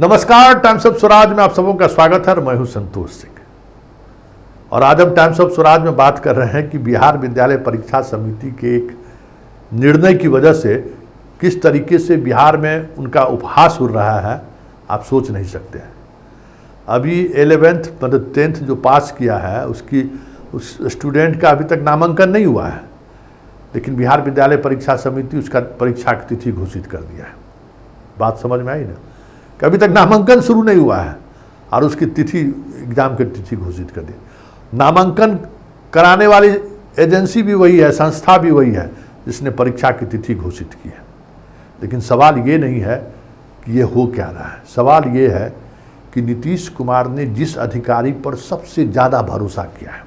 नमस्कार, times of Swaraj में आप सबों का स्वागत है। मैं हूं संतोष सिंह और आज हम टाइम्स ऑफ स्वराज में बात कर रहे हैं कि बिहार विद्यालय परीक्षा समिति के एक निर्णय की वजह से किस तरीके से बिहार में उनका उपहास हो रहा है, आप सोच नहीं सकते हैं। अभी 11th मतलब 10th जो पास किया है उस स्टूडेंट का अभी तक नामांकन नहीं हुआ है, लेकिन बिहार विद्यालय परीक्षा समिति उसका परीक्षा की तिथि घोषित कर दिया है। बात समझ में आई ना? कि अभी तक नामांकन शुरू नहीं हुआ है और उसकी तिथि, एग्जाम की तिथि घोषित कर दी। नामांकन कराने वाली एजेंसी भी वही है, संस्था भी वही है जिसने परीक्षा की तिथि घोषित की है। लेकिन सवाल ये नहीं है कि ये हो क्या रहा है, सवाल ये है कि नीतीश कुमार ने जिस अधिकारी पर सबसे ज़्यादा भरोसा किया है,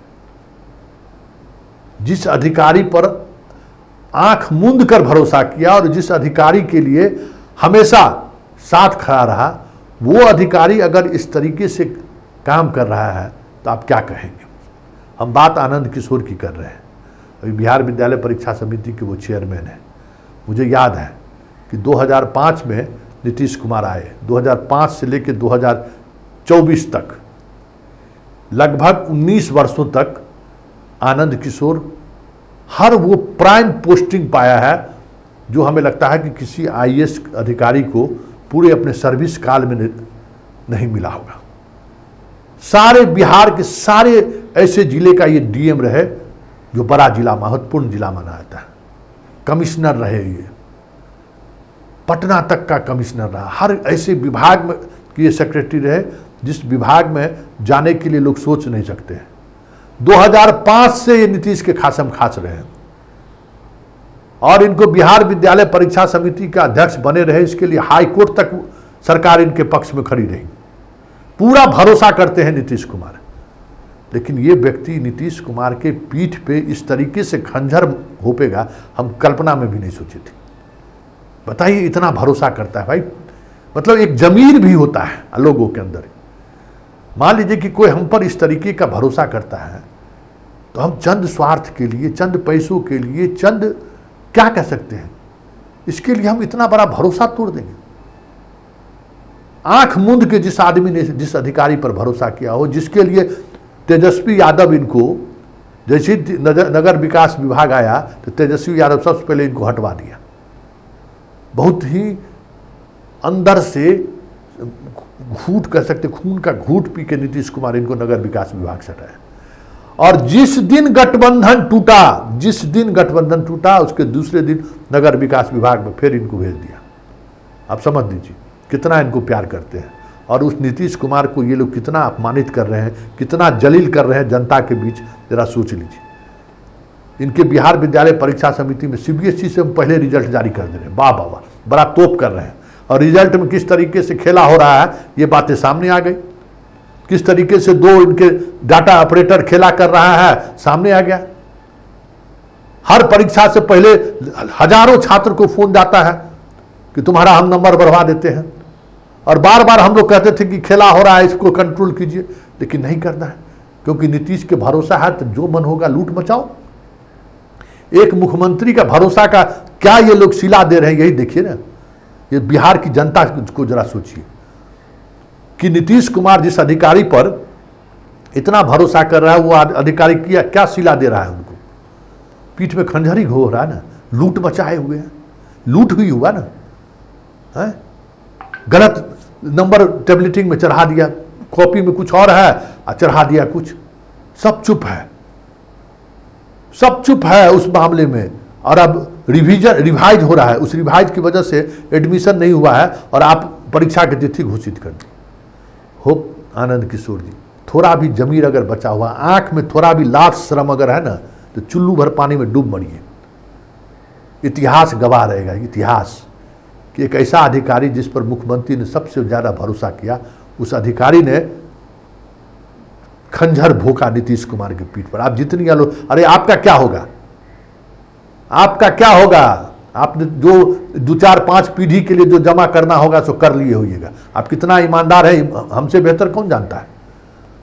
जिस अधिकारी पर आंख मूंद कर भरोसा किया और जिस अधिकारी के लिए हमेशा साथ खड़ा रहा, वो अधिकारी अगर इस तरीके से काम कर रहा है तो आप क्या कहेंगे। हम बात आनंद किशोर की कर रहे हैं। अभी बिहार विद्यालय परीक्षा समिति के वो चेयरमैन हैं। मुझे याद है कि 2005 में नीतीश कुमार आए, 2005 से लेकर 2024 तक लगभग 19 वर्षों तक आनंद किशोर हर वो प्राइम पोस्टिंग पाया है जो हमें लगता है कि किसी आईएएस अधिकारी को पूरे अपने सर्विस काल में नहीं मिला होगा। सारे बिहार के सारे ऐसे जिले का ये डीएम रहे जो बड़ा जिला, महत्वपूर्ण जिला माना जाता है। कमिश्नर रहे, ये पटना तक का कमिश्नर रहा। हर ऐसे विभाग में ये सेक्रेटरी रहे जिस विभाग में जाने के लिए लोग सोच नहीं सकते हैं। 2005 से ये नीतीश के खासम खास रहे हैं और इनको बिहार विद्यालय परीक्षा समिति का अध्यक्ष बने रहे। इसके लिए हाई कोर्ट तक सरकार इनके पक्ष में खड़ी रही। पूरा भरोसा करते हैं नीतीश कुमार। लेकिन ये व्यक्ति नीतीश कुमार के पीठ पे इस तरीके से खंजर घोंपेगा, हम कल्पना में भी नहीं सोची थी। बताइए, इतना भरोसा करता है भाई। मतलब एक जमीर भी होता है लोगों के अंदर। मान लीजिए कि कोई हम पर इस तरीके का भरोसा करता है तो हम चंद स्वार्थ के लिए, चंद पैसों के लिए, चंद क्या कह सकते हैं, इसके लिए हम इतना बड़ा भरोसा तोड़ देंगे। आंख मूंद के जिस आदमी ने, जिस अधिकारी पर भरोसा किया हो, जिसके लिए तेजस्वी यादव इनको, जैसे नगर विकास विभाग आया तो तेजस्वी यादव सबसे पहले इनको हटवा दिया। बहुत ही अंदर से घूट कह सकते, खून का घूट पी के नीतीश कुमार इनको नगर विकास विभाग से हटाया। और जिस दिन गठबंधन टूटा उसके दूसरे दिन नगर विकास विभाग में फिर इनको भेज दिया। आप समझ लीजिए कितना इनको प्यार करते हैं और उस नीतीश कुमार को ये लोग कितना अपमानित कर रहे हैं, कितना जलील कर रहे हैं जनता के बीच, जरा सोच लीजिए। इनके बिहार विद्यालय परीक्षा समिति में सीबीएसई से हम पहले रिजल्ट जारी कर दे रहे हैं। वाह वाह वाह, बड़ा तोप कर रहे हैं। और रिजल्ट में किस तरीके से खेला हो रहा है ये बातें सामने आ गई। किस तरीके से दो इनके डाटा ऑपरेटर खेला कर रहा है सामने आ गया। हर परीक्षा से पहले हजारों छात्र को फोन जाता है कि तुम्हारा हम नंबर बढ़वा देते हैं। और बार बार हम लोग कहते थे कि खेला हो रहा है, इसको कंट्रोल कीजिए, लेकिन नहीं करना है क्योंकि नीतीश के भरोसा है तो जो मन होगा लूट मचाओ। एक मुख्यमंत्री का भरोसा का क्या ये लोग सिला दे रहे हैं, यही देखिए ना। ये बिहार की जनता को जरा सोचिए कि नीतीश कुमार जिस अधिकारी पर इतना भरोसा कर रहा है, वो अधिकारी क्या सिला दे रहा है उनको। पीठ में खंजर ही हो रहा है ना, लूट मचाए हुए हैं। लूट हुई हुआ ना है, गलत नंबर टेबलेटिंग में चढ़ा दिया, कॉपी में कुछ और है और चढ़ा दिया कुछ। सब चुप है उस मामले में। और अब रिवाइज हो रहा है, उस रिवाइज की वजह से एडमिशन नहीं हुआ है और आप परीक्षा की तिथि घोषित कर दी। हो आनंद किशोर जी, थोड़ा भी जमीर अगर बचा हुआ, आंख में थोड़ा भी लाज शर्म अगर है ना, तो चुल्लू भर पानी में डूब मरिए। इतिहास गवाह रहेगा, इतिहास, कि एक ऐसा अधिकारी जिस पर मुख्यमंत्री ने सबसे ज्यादा भरोसा किया, उस अधिकारी ने खंजर भोंका नीतीश कुमार के पीठ पर। आप जितनी आलो, अरे आपका क्या होगा, आपका क्या होगा? आपने जो 2-4-5 पीढ़ी के लिए जो जमा करना होगा सो कर लिए होइएगा। आप कितना ईमानदार है हमसे बेहतर कौन जानता है,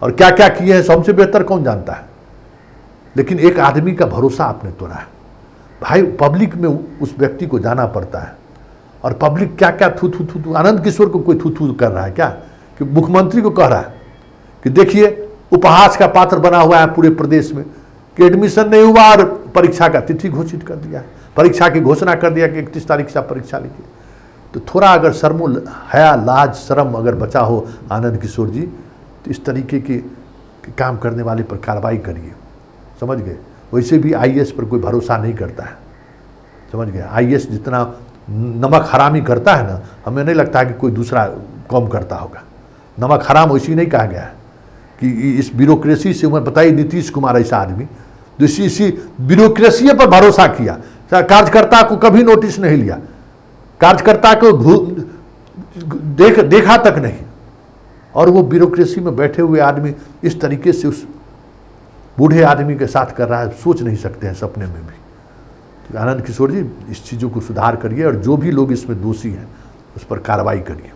और क्या क्या किए हैं हमसे बेहतर कौन जानता है। लेकिन एक आदमी का भरोसा आपने तोड़ा है भाई। पब्लिक में उस व्यक्ति को जाना पड़ता है और पब्लिक क्या क्या थू थू थू थू, आनंद किशोर को कोई थू थू कर रहा है क्या, कि मुख्यमंत्री को कह रहा है कि देखिए उपहास का पात्र बना हुआ है पूरे प्रदेश में, कि एडमिशन नहीं हुआ और परीक्षा का तिथि घोषित कर दिया, परीक्षा की घोषणा कर दिया कि 31 तारीख से आप परीक्षा लीजिए। तो थोड़ा अगर शर्मो हया लाज शर्म अगर बचा हो आनंद किशोर जी, तो इस तरीके के काम करने वाले पर कार्रवाई करिए, समझ गए। वैसे भी आईएएस पर कोई भरोसा नहीं करता है, समझ गए। आईएएस जितना नमक हरामी करता है ना, हमें नहीं लगता है कि कोई दूसरा कम करता होगा। नमक हराम वैसे नहीं कहा गया है कि इस ब्यूरोक्रेसी से, मैं बताइए नीतीश कुमार ऐसा आदमी जो इसी ब्यूरोक्रेसी पर भरोसा किया, कार्यकर्ता को कभी नोटिस नहीं लिया, कार्यकर्ता को देखा तक नहीं, और वो ब्यूरोक्रेसी में बैठे हुए आदमी इस तरीके से उस बूढ़े आदमी के साथ कर रहा है, सोच नहीं सकते हैं सपने में भी। तो आनंद किशोर जी इस चीज़ों को सुधार करिए और जो भी लोग इसमें दोषी हैं उस पर कार्रवाई करिए।